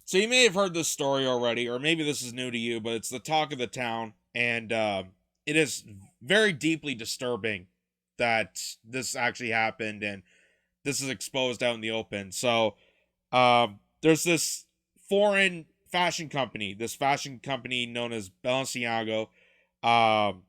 So you may have heard this story already, or maybe this is new to you, but it's the talk of the town, and it is very deeply disturbing that this actually happened and this is exposed out in the open. So there's this foreign this fashion company known as Balenciaga, um,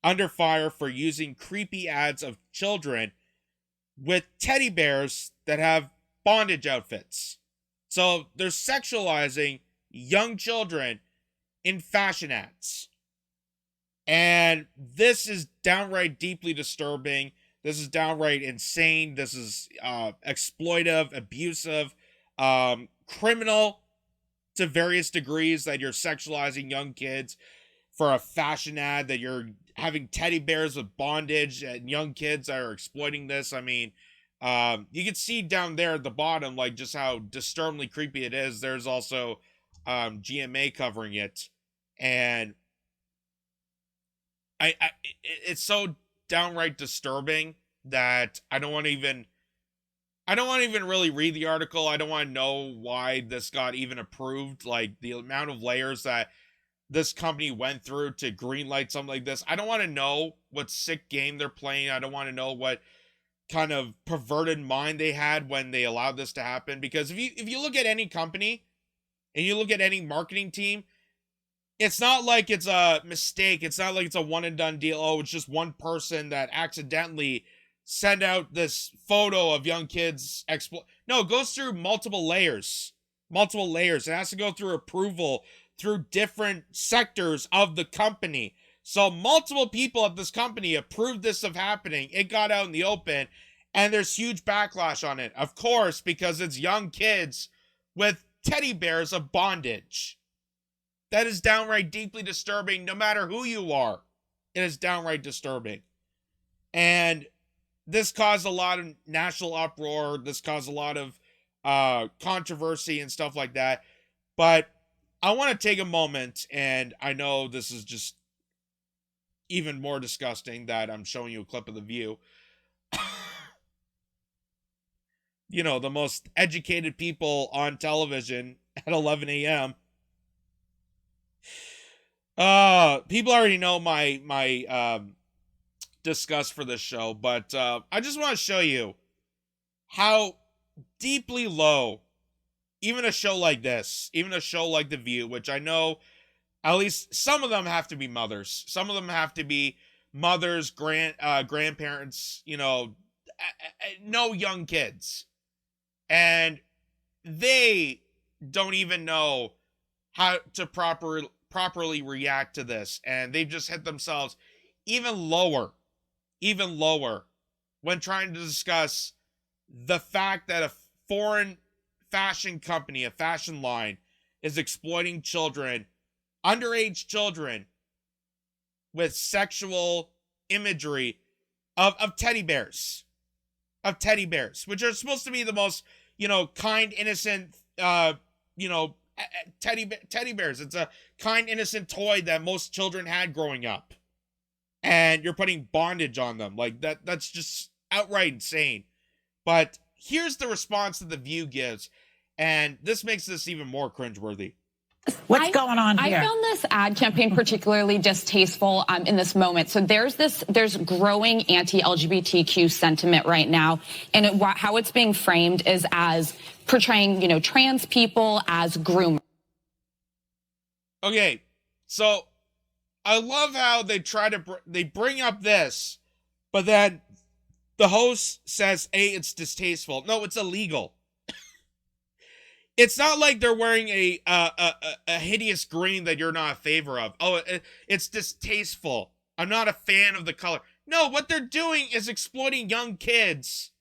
under fire for using creepy ads of children with teddy bears that have bondage outfits. So they're sexualizing young children in fashion ads. And this is downright deeply disturbing. This is downright insane. This is exploitive, abusive, criminal to various degrees, that you're sexualizing young kids for a fashion ad, that you're having teddy bears with bondage and young kids that are exploiting this. I mean, you can see down there at the bottom, like, just how disturbingly creepy it is. There's also GMA covering it, and it's so downright disturbing that I don't want to even really read the article. I don't want to know why this got even approved. Like, the amount of layers that this company went through to greenlight something like this. I don't want to know what sick game they're playing. I don't want to know what kind of perverted mind they had when they allowed this to happen. Because if you look at any company and you look at any marketing team, it's not like it's a mistake. It's not like it's a one and done deal. Oh, it's just one person that accidentally sent out this photo of young kids No, it goes through multiple layers. Multiple layers. It has to go through approval through different sectors of the company. So multiple people at this company approved this of happening. It got out in the open, and there's huge backlash on it. Of course, because it's young kids with teddy bears of bondage. That is downright deeply disturbing, no matter who you are. It is downright disturbing. And this caused a lot of national uproar. This caused a lot of controversy and stuff like that. But I want to take a moment, and I know this is just even more disgusting that I'm showing you a clip of The View. You know, the most educated people on television at 11 a.m. People already know my disgust for this show, but I just want to show you how deeply low even a show like this, even a show like The View, which I know at least some of them have to be mothers. Some of them have to be mothers, grandparents, you know, no young kids. And they don't even know how to properly react to this. And they've just hit themselves even lower when trying to discuss the fact that a foreign fashion company, a fashion line, is exploiting children, underage children, with sexual imagery of teddy bears. Which are supposed to be the most, you know, kind, innocent, you know, teddy bears. It's a kind, innocent toy that most children had growing up. And you're putting bondage on them. Like, that's just outright insane. But here's the response that The View gives, and this makes this even more cringeworthy. What's going on here? I found this ad campaign particularly distasteful in this moment. So there's growing anti-LGBTQ sentiment right now, and how it's being framed is as portraying, you know, trans people as groomers. Okay, so I love how they bring up this, but then the host says, "Hey, it's distasteful." No, it's illegal. It's not like they're wearing a hideous green that you're not in favor of. Oh, it's distasteful. I'm not a fan of the color. No, what they're doing is exploiting young kids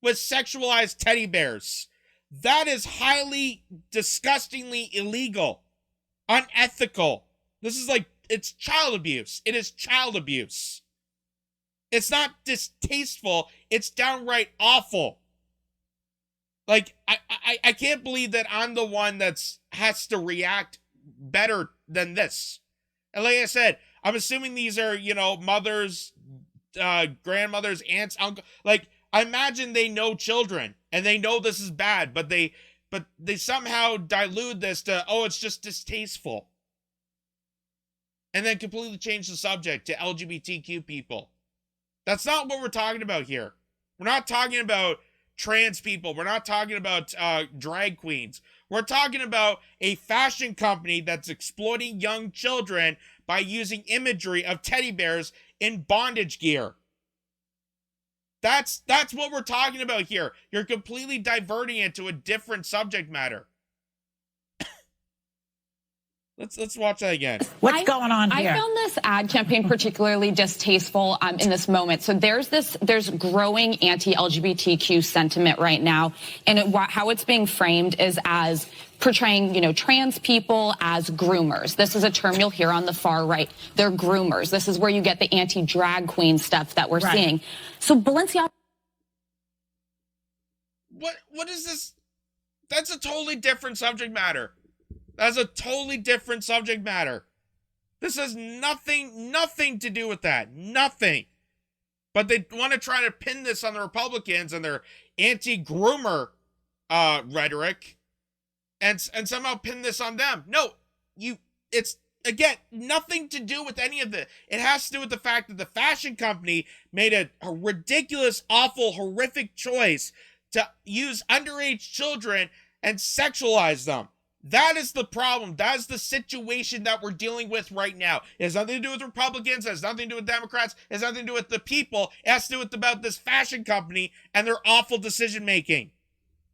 with sexualized teddy bears. That is highly, disgustingly illegal, unethical. This is like, it's child abuse. It is child abuse. It's not distasteful. It's downright awful. Like, I can't believe that I'm the one has to react better than this. And like I said, I'm assuming these are, you know, mothers, grandmothers, aunts, uncle. Like, I imagine they know children and they know this is bad, but they somehow dilute this to, oh, it's just distasteful. And then completely change the subject to LGBTQ people. That's not what we're talking about here. We're not talking about trans people. We're not talking about drag queens. We're talking about a fashion company that's exploiting young children by using imagery of teddy bears in bondage gear. That's what we're talking about here. You're completely diverting it to a different subject matter. Let's watch that again. What's going on here? I found this ad campaign particularly distasteful in this moment. So there's growing anti-LGBTQ sentiment right now, and how it's being framed is as portraying, trans people as groomers. This is a term you'll hear on the far right. They're groomers. This is where you get the anti-drag queen stuff that we're seeing. So Balenciaga. What is this? That's a totally different subject matter. That's a totally different subject matter. This has nothing to do with that. Nothing. But they want to try to pin this on the Republicans and their anti-groomer rhetoric and somehow pin this on them. No, it's, again, nothing to do with any of this. It has to do with the fact that the fashion company made a ridiculous, awful, horrific choice to use underage children and sexualize them. That is the problem. That is the situation that we're dealing with right now. It has nothing to do with Republicans. It has nothing to do with Democrats. It has nothing to do with the people. It has to do with about this fashion company and their awful decision making.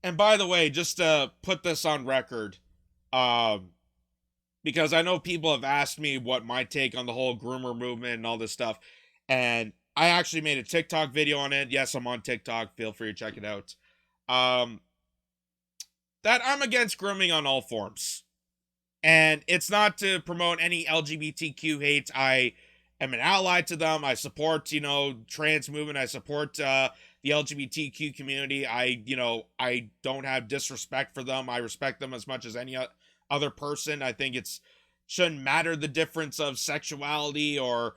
And by the way, just to put this on record, because I know people have asked me what my take on the whole groomer movement and all this stuff, and I actually made a TikTok video on it. Yes, I'm on TikTok. Feel free to check it out. That I'm against grooming on all forms. And it's not to promote any LGBTQ hate. I am an ally to them. I support, trans movement. I support the LGBTQ community. I don't have disrespect for them. I respect them as much as any other person. I think shouldn't matter the difference of sexuality or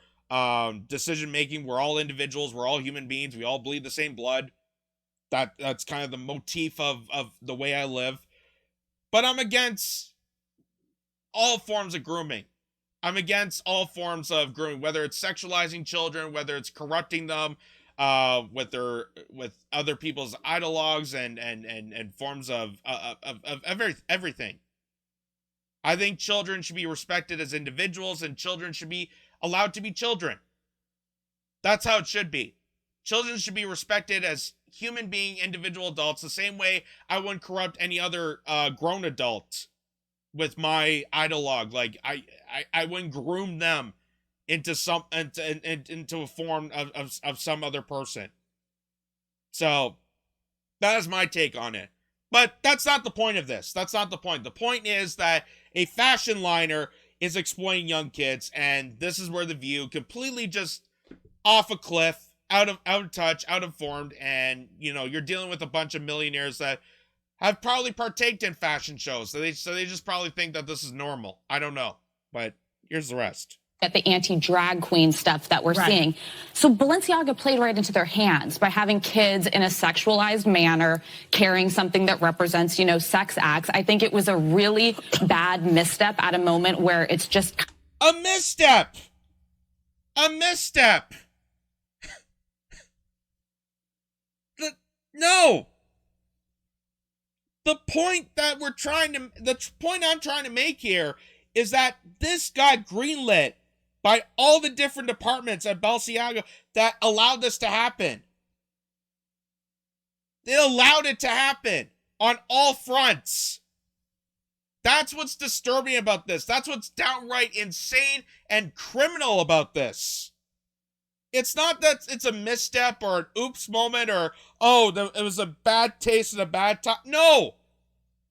decision making. We're all individuals. We're all human beings. We all bleed the same blood. That's kind of the motif of the way I live. But I'm against all forms of grooming. I'm against all forms of grooming, whether it's sexualizing children, whether it's corrupting them with other people's ideologues and forms of everything. I think children should be respected as individuals, and children should be allowed to be children. That's how it should be. Children should be respected as human being, individual adults, the same way I wouldn't corrupt any other grown adult with my ideologue. Like I wouldn't groom them into into a form of some other person. So that is my take on it. But that's not the point of this. That's not the point. The point is that a fashion liner is exploiting young kids, and this is where The View completely just off a cliff, out of touch, out of formed, and you're dealing with a bunch of millionaires that have probably partaked in fashion shows, so they just probably think that this is normal. I don't know, but here's the rest. At the anti-drag queen stuff that we're seeing. So Balenciaga played right into their hands by having kids in a sexualized manner carrying something that represents, sex acts. I think it was a really bad misstep at a moment where it's just a misstep. A misstep. No. The point I'm trying to make here is that this got greenlit by all the different departments at Balenciaga that allowed this to happen. They allowed it to happen on all fronts. That's what's disturbing about this. That's what's downright insane and criminal about this. It's not that it's a misstep or an oops moment or, it was a bad taste and a bad time. No.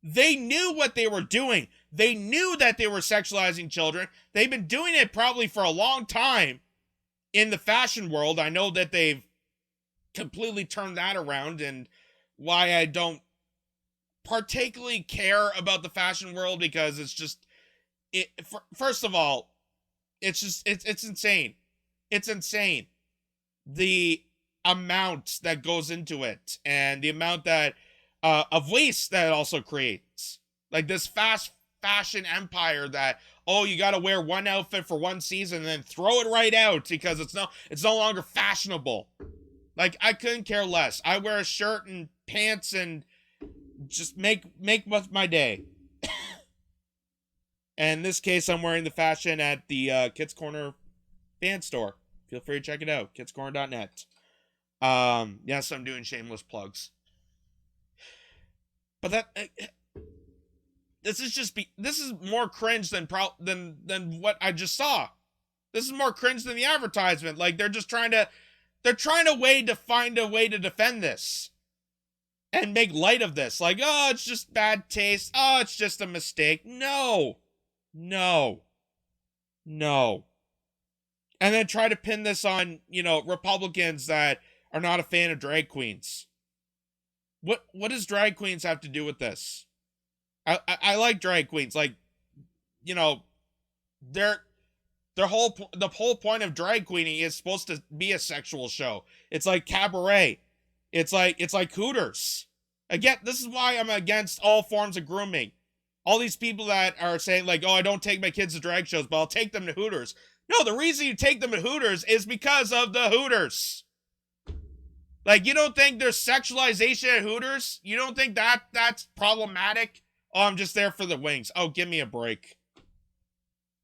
They knew what they were doing. They knew that they were sexualizing children. They've been doing it probably for a long time in the fashion world. I know that they've completely turned that around, and why I don't particularly care about the fashion world, because it's just, first of all, it's insane. It's insane. the amount that goes into it and the amount that of waste that it also creates. Like this fast fashion empire that, oh, you got to wear one outfit for one season and then throw it right out because it's no longer fashionable. Like, I couldn't care less. I wear a shirt and pants and just make my day. And in this case, I'm wearing the fashion at the Kitz Corner fan store. Feel free to check it out, kitzcorner.net. Yes, I'm doing shameless plugs. But that this is more cringe than what I just saw. This is more cringe than the advertisement. Like, they're trying to find a way to defend this and make light of this. Like, oh, it's just bad taste. Oh, it's just a mistake. No. And then try to pin this on, Republicans that are not a fan of drag queens. What does drag queens have to do with this? I like drag queens. Like, the whole point of drag queening is supposed to be a sexual show. It's like cabaret. It's like Hooters. Again, this is why I'm against all forms of grooming. All these people that are saying, like, oh, I don't take my kids to drag shows, but I'll take them to Hooters. No, the reason you take them to Hooters is because of the Hooters. Like, you don't think there's sexualization at Hooters? You don't think that's problematic? Oh, I'm just there for the wings. Oh, give me a break.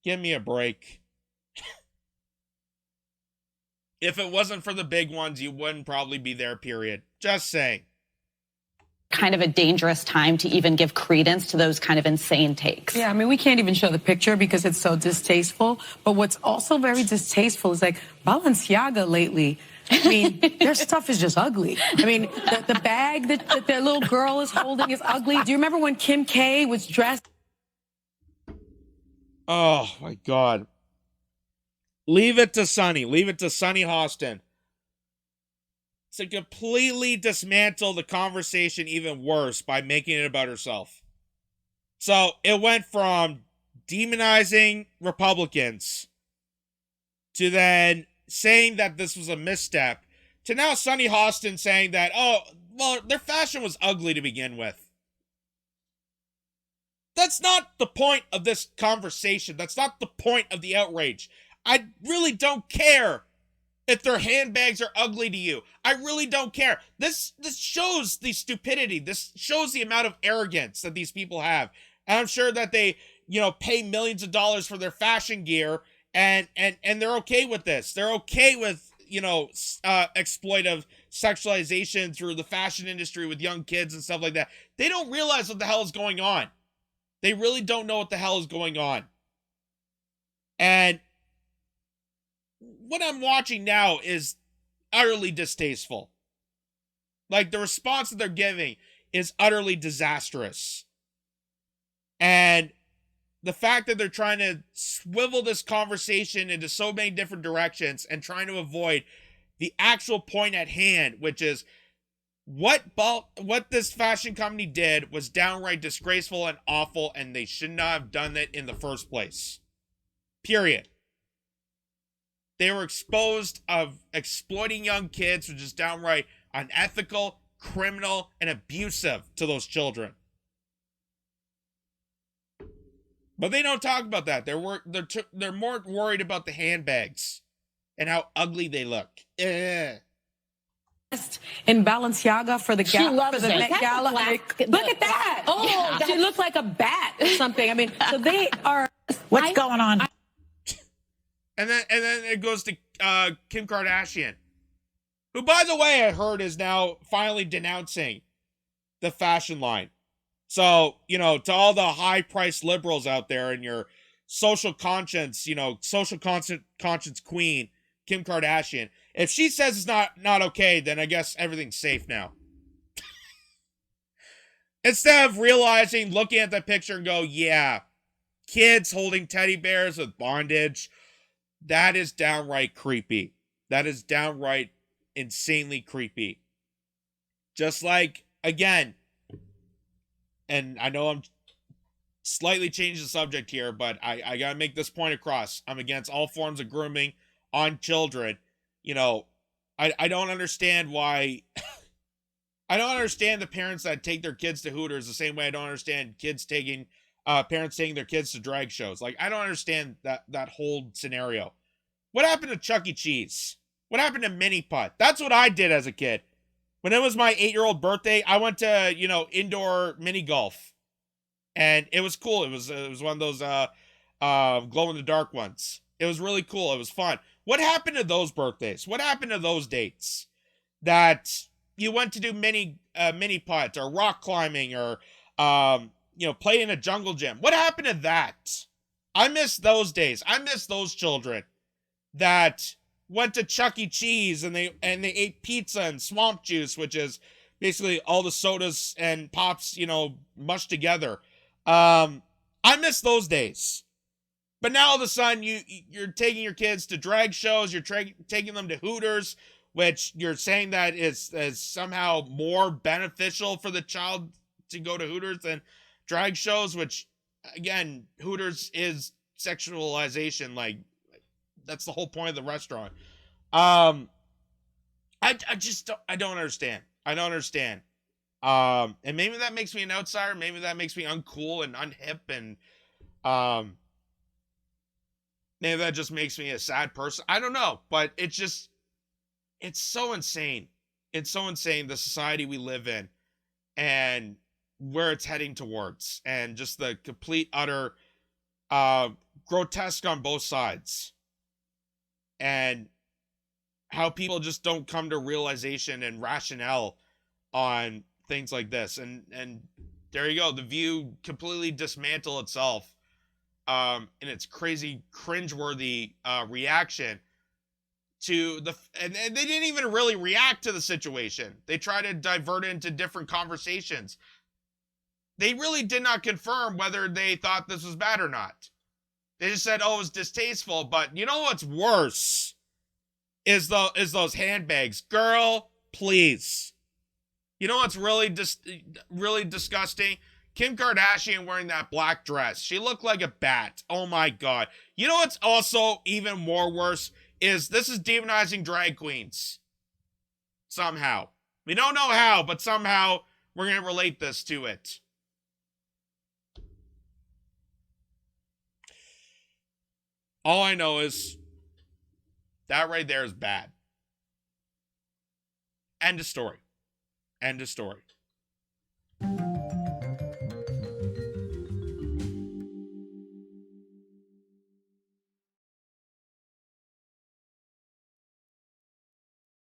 Give me a break. If it wasn't for the big ones, you wouldn't probably be there, period. Just saying. Kind of a dangerous time to even give credence to those kind of insane takes. Yeah, I mean, we can't even show the picture because it's so distasteful. But what's also very distasteful is, like, Balenciaga lately, I mean, their stuff is just ugly. I mean, the bag that their little girl is holding is ugly. Do you remember when Kim K was dressed? Oh, my God. Leave it to Sunny. Leave it to Sunny Hostin to completely dismantle the conversation even worse by making it about herself. So it went from demonizing Republicans to then saying that this was a misstep to now Sunny Hostin saying that, oh, well, their fashion was ugly to begin with. That's not the point of this conversation. That's not the point of the outrage. I really don't care if their handbags are ugly to you. I really don't care. This shows the stupidity. This shows the amount of arrogance that these people have. And I'm sure that they, pay millions of dollars for their fashion gear and they're okay with this. They're okay with, exploitive sexualization through the fashion industry with young kids and stuff like that. They don't realize what the hell is going on. They really don't know what the hell is going on. And what I'm watching now is utterly distasteful. Like, the response that they're giving is utterly disastrous. And the fact that they're trying to swivel this conversation into so many different directions and trying to avoid the actual point at hand, which is what this fashion company did was downright disgraceful and awful, and they should not have done it in the first place. Period. They were exposed of exploiting young kids, which is downright unethical, criminal, and abusive to those children. But they don't talk about that. They're more worried about the handbags and how ugly they look. In Balenciaga for the Met Gala. Look at that! Oh, yeah. She looked like a bat or something. I mean, so they are. What's going on? And then it goes to Kim Kardashian, who, by the way, I heard is now finally denouncing the fashion line. So, to all the high-priced liberals out there and your social conscience queen, Kim Kardashian, if she says it's not okay, then I guess everything's safe now. Instead of realizing, looking at the picture and go, yeah, kids holding teddy bears with bondage, that is downright creepy. That is downright insanely creepy. Just like, again, and I know I'm slightly changing the subject here, but I gotta make this point across. I'm against all forms of grooming on children. I don't understand why. I don't understand the parents that take their kids to Hooters the same way I don't understand parents taking their kids to drag shows. Like, I don't understand that whole scenario. What happened to Chuck E. Cheese? What happened to Mini Putt? That's what I did as a kid. When it was my 8-year-old birthday, I went to, indoor mini golf. And it was cool. It was one of those glow in the dark ones. It was really cool. It was fun. What happened to those birthdays? What happened to those dates? That you went to do mini putt or rock climbing or play in a jungle gym. What happened to that? I miss those days. I miss those children that went to Chuck E. Cheese and they ate pizza and swamp juice, which is basically all the sodas and pops, mushed together. I miss those days. But now all of a sudden you're taking your kids to drag shows, you're taking them to Hooters, which you're saying that is somehow more beneficial for the child to go to Hooters than drag shows, which, again, Hooters is sexualization. Like, that's the whole point of the restaurant. I don't understand. I don't understand. And maybe that makes me an outsider. Maybe that makes me uncool and unhip, and maybe that just makes me a sad person. I don't know, but it's so insane. It's so insane, the society we live in and where it's heading towards, and just the complete, utter grotesque on both sides, and how people just don't come to realization and rationale on things like this. And there you go. The View completely dismantle itself in its crazy, cringeworthy reaction to and they didn't even really react to the situation. They tried to divert it into different conversations. They really did not confirm whether they thought this was bad or not. They just said, oh, it was distasteful. But you know what's worse is those handbags. Girl, please. You know what's really really disgusting? Kim Kardashian wearing that black dress. She looked like a bat. Oh my God. You know what's also even more worse is this is demonizing drag queens. Somehow. We don't know how, but somehow we're going to relate this to it. All I know is that right there is bad. End of story. End of story.